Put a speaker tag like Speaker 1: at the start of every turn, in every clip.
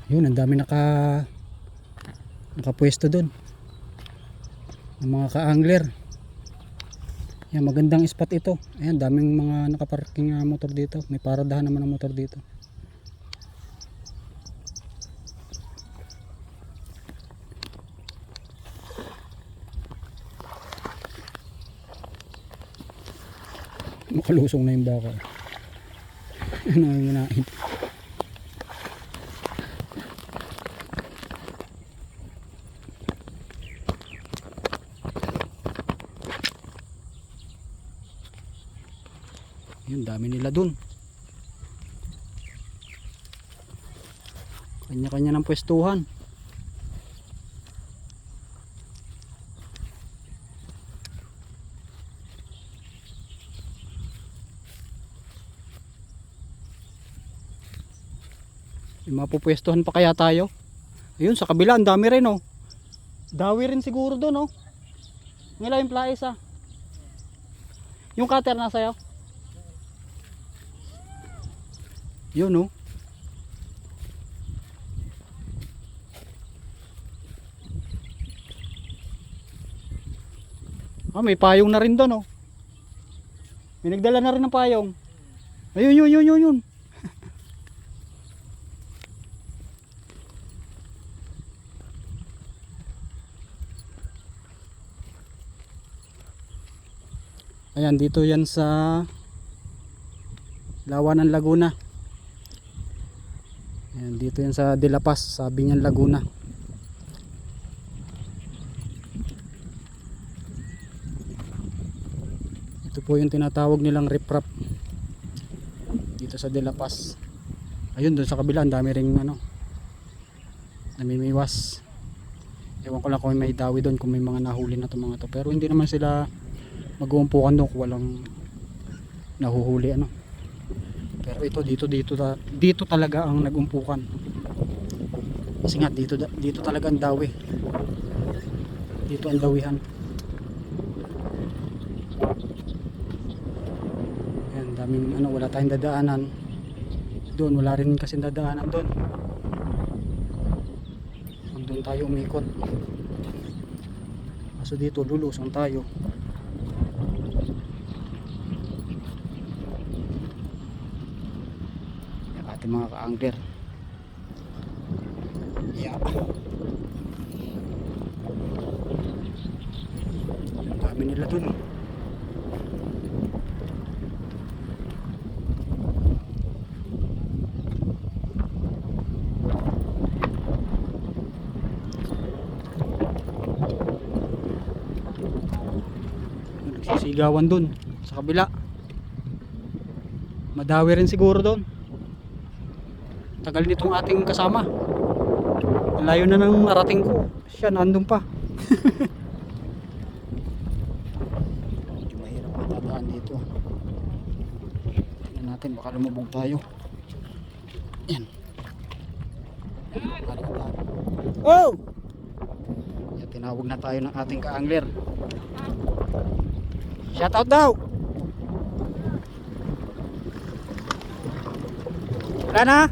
Speaker 1: Yun, ang dami nakapwesto doon ng mga ka-angler. Yan, magandang spot ito. Ayan, daming mga nakaparking motor dito. May paradahan naman ng motor dito. Makalusong na yung baka. Nanginginain. Yun, dami nila dun. Kanya-kanya ng pwestuhan. Mapupwestuhan pa kaya tayo? Ayun, sa kabila ang dami rin, oh. Dawi rin siguro doon, oh. Ngila yung plais, ah. Yung cutter nasa iyo? Yun, oh. Ah, may payong na rin doon, oh. May nagdala na rin ng payong. Ayun, yun. Ayan, dito yan sa Lawanan, Laguna. Ayan, dito yan sa De La Paz, sa Binyan, Laguna. Ito po yung tinatawag nilang riprap dito sa De La Paz. Ayun, doon sa kabila ang dami ring namimiwas. Ewan ko lang kung may dawi doon, kung may mga nahuli na to mga to, pero hindi naman sila mag-uumpukan doon kung walang nahuhuli pero ito dito talaga ang nag-umpukan kasi nga dito talaga ang dawi, dito ang dawihan. Ayan, daming wala tayong dadaanan doon, wala rin kasi dadaanan doon, doon tayo umikot, so dito lulusong tayo. Mga ka-angler, yeah. Ang dami nila dun. Nagsisigawan dun sa kabila. Madawi rin siguro dun. Tagal nitong ating kasama. Layo na ng narating ko. Siya nandun pa. Medyo mahirap matadaan dito. Tingnan natin, baka lumubog tayo. Yan. Oh! Yan, tinawag na tayo ng ating ka-angler. Shout out daw. Wala na?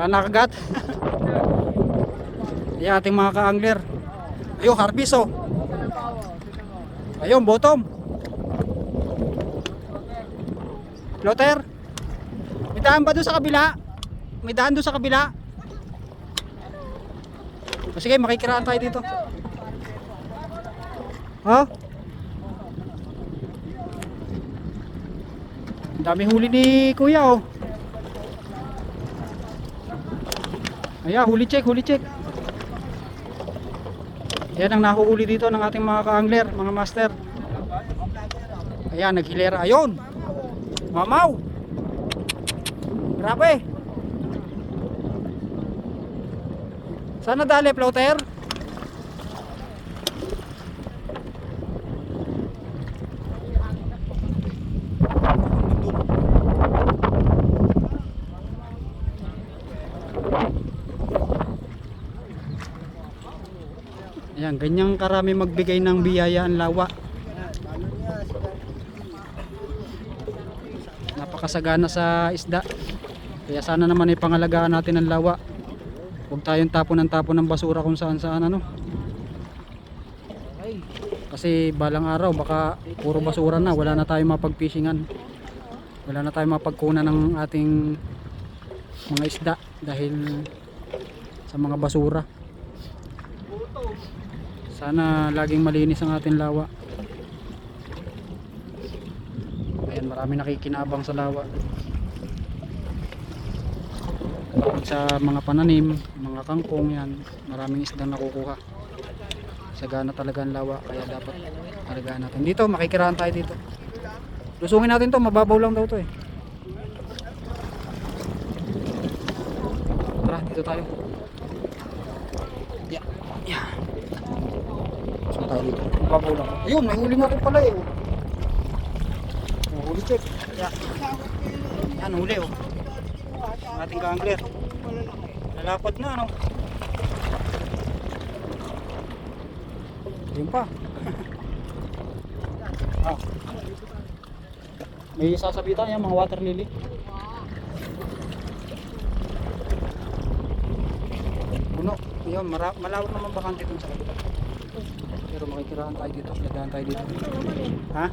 Speaker 1: Nakagat. Ayan ating mga ka-angler. Ayun, harvest, oh. Ayun, bottom. Floater. May daan ba doon sa kabila? May daan doon sa kabila? O sige, makikiraan tayo dito. Ha? Dami huli ni kuya, oh. Ayan, huli check. Yan ang nahuhuli dito ng ating mga ka-angler, mga master. Ayan, naghilera. Ayun, mamaw. Grabe. Sana dali, floater. Ayan, ganyang karami magbigay ng biyaya ang lawa. nakakasagana sa isda. Kaya sana naman ay pangalagaan natin ang lawa. Huwag tayong tapon ng basura kung saan saan ano. Kasi balang araw baka puro basura na, wala na tayong mapagpishingan. Wala na tayong mapagkunan ng ating mga isda dahil sa mga basura. Sana laging malinis ang ating lawa. Ayan, marami nakikinabang sa lawa. Sa mga pananim, mga kangkong yan, maraming isdang nakukuha. Sagana talaga ang lawa, kaya dapat alagaan natin. Dito, makikirahan tayo dito. Lusungin natin to, mababaw lang daw to eh. Tara, dito tayo. Yeah. Yeah. Lusong tayo dito, mababaw lang. Ayun, may huli nga ko pala eh. Huli check. Yeah. Yan, huli oh. Ang ating ka-angler. Lalapad na ano. Ayun pa. Ah. May sasabitan yan, mga water lily. Puno. Ayun, malawak naman bakante dun sa kabila. Pero makikiraan tayo dito, lagahan tayo dito. Ha?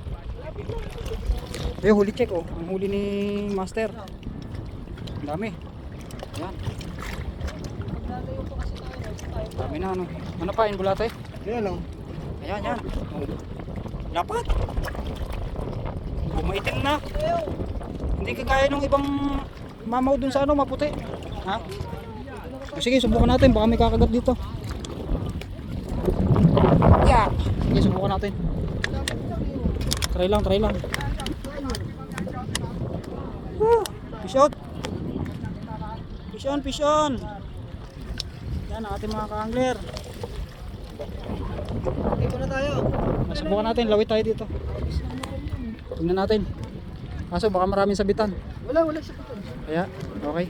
Speaker 1: Ayun, huli check oh. Ang huli ni Master. Ang dami. Ayan. Dami na ano. Ano pa, inbulate?
Speaker 2: Yan o.
Speaker 1: Ayan, yan. Dapat. Bumaitim na. Hindi kagaya nung ibang mamaw dun sa ano, maputi. Ha? O sige, subukan natin. Baka may kakagat dito. Yeah. Sige, subukan natin. Try lang, try lang. Woo! Fish out. Fish on, fish on. Yan ang ating mga ka-angler.
Speaker 2: Dito na tayo.
Speaker 1: Subukan natin, lawit tayo dito. Tingnan natin. Kaso baka maraming sabitan.
Speaker 2: Wala siya.
Speaker 1: Kaya, okay.